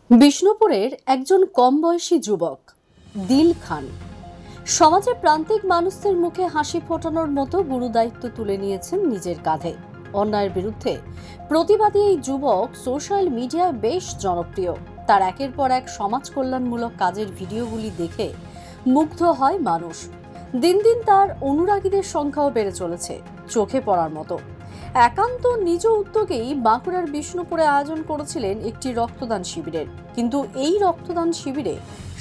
বিষ্ণুপুরের একজন কম বয়সী যুবক দিল খান সমাজের প্রান্তিক মানুষদের মুখে হাসি ফোটানোর মতো গুরু দায়িত্ব তুলে নিয়েছেন নিজের কাঁধে। অন্যায়ের বিরুদ্ধে প্রতিবাদী এই যুবক সোশ্যাল মিডিয়ায় বেশ জনপ্রিয়। তার একের পর এক সমাজ কল্যাণমূলক কাজের ভিডিওগুলি দেখে মুগ্ধ হয় মানুষ। দিন দিন তার অনুরাগীদের সংখ্যাও বেড়ে চলেছে চোখে পড়ার মতো। একান্ত নিজ উদ্যোগেই বাঁকুড়ার বিষ্ণুপুরে আয়োজন করেছিলেন একটি রক্তদান শিবিরের। কিন্তু এই রক্তদান শিবিরে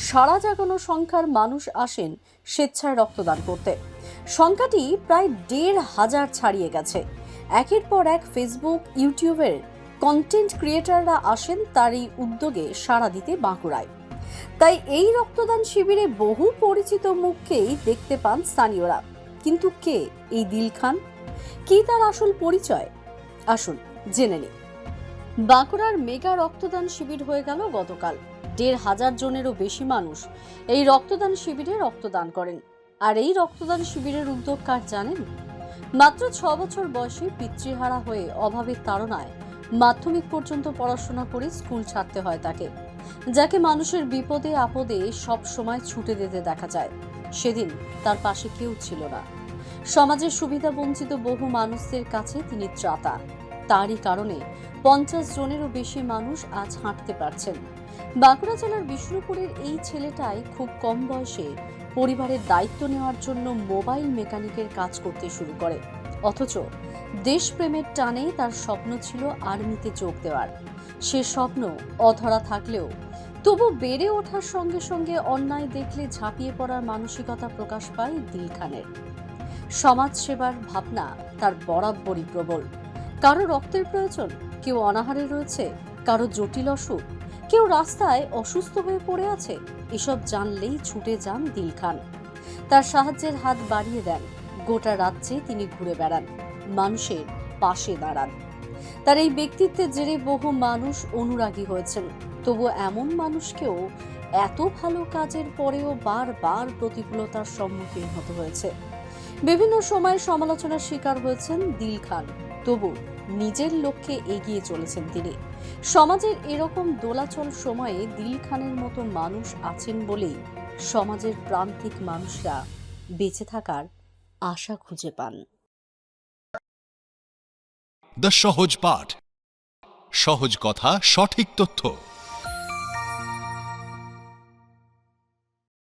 সারা জাগানো সংখ্যার মানুষ আসেন স্বেচ্ছায় রক্তদান করতে। সংখ্যাটি প্রায় ১,৫০০ ছাড়িয়ে গেছে। একের পর এক ফেসবুক, ইউটিউবের কন্টেন্ট ক্রিয়েটাররা আসেন তার এই উদ্যোগে সাড়া দিতে বাঁকুড়ায়। তাই এই রক্তদান শিবিরে বহু পরিচিত মুখকেই দেখতে পান স্থানীয়রা। কিন্তু কে এই দিল খান? কি তার আসল পরিচয়? আসুন জেনে নিই। বাঁকুড়ার মেগা রক্তদান শিবির হয়ে গেল গতকাল। ১,৫০০ জনেরও বেশি মানুষ এই রক্তদান শিবিরে রক্তদান করেন। আর এই রক্তদান শিবিরের উদ্যোগ কার জানেন? মাত্র ৬ বছর বয়সে পিতৃহারা হয়ে অভাবের তাড়নায় মাধ্যমিক পর্যন্ত পড়াশোনা করে স্কুল ছাড়তে হয় তাকে, যাকে মানুষের বিপদে আপদে সব সময় ছুটে যেতে দেখা যায়। সেদিন তার পাশে কেউ ছিল না। সমাজের সুবিধা বঞ্চিত বহু মানুষদের কাছে তিনি ত্রাতা। তারই কারণে ৫০ জনেরও বেশি মানুষ আজ হাঁটতে পারছেন। বাঁকুড়া জেলার বিষ্ণুপুরের এই ছেলেটাই খুব কম বয়সে পরিবারের দায়িত্ব নেওয়ার জন্য মোবাইল মেকানিকের কাজ করতে শুরু করে। অথচ দেশপ্রেমের টানে তার স্বপ্ন ছিল আর্মিতে যোগ দেওয়ার। সে স্বপ্ন অধরা থাকলেও তবু বেড়ে ওঠার সঙ্গে সঙ্গে অন্যায় দেখলে ঝাঁপিয়ে পড়ার মানসিকতা প্রকাশ পায় দিল খানের। সমাজ সেবার ভাবনা তার বরাবরই প্রবল। কারো রক্তের প্রয়োজন, কেউ অনাহারে রয়েছে, কারো জটিল অসুখ, কেউ রাস্তায় অসুস্থ হয়ে পড়ে আছে, এসব জানলেই ছুটে যান দিল খান। তার সাহায্যের হাত বাড়িয়ে দেন। গোটা রাজ্যে তিনি ঘুরে বেড়ান, মানুষের পাশে দাঁড়ান। তার এই ব্যক্তিত্বের জেরে বহু মানুষ অনুরাগী হয়েছেন। তবু এমন মানুষকেও এত ভালো কাজের পরেও বারবার প্রতিকূলতার সম্মুখীন হতে হয়েছে। বিভিন্ন সময় সমালোচনার শিকার হয়েছেন দিল খান, তবু নিজের লক্ষ্যে এগিয়ে চলেছেন তিনি। সমাজের এরকম দোলাচল সময়ে দিল খানের মতো মানুষ আছেন বলেই সমাজের প্রান্তিক মানুষরা বেঁচে থাকার আশা খুঁজে পান। দ্য সহজ পাঠ, সহজ কথা, সঠিক তথ্য।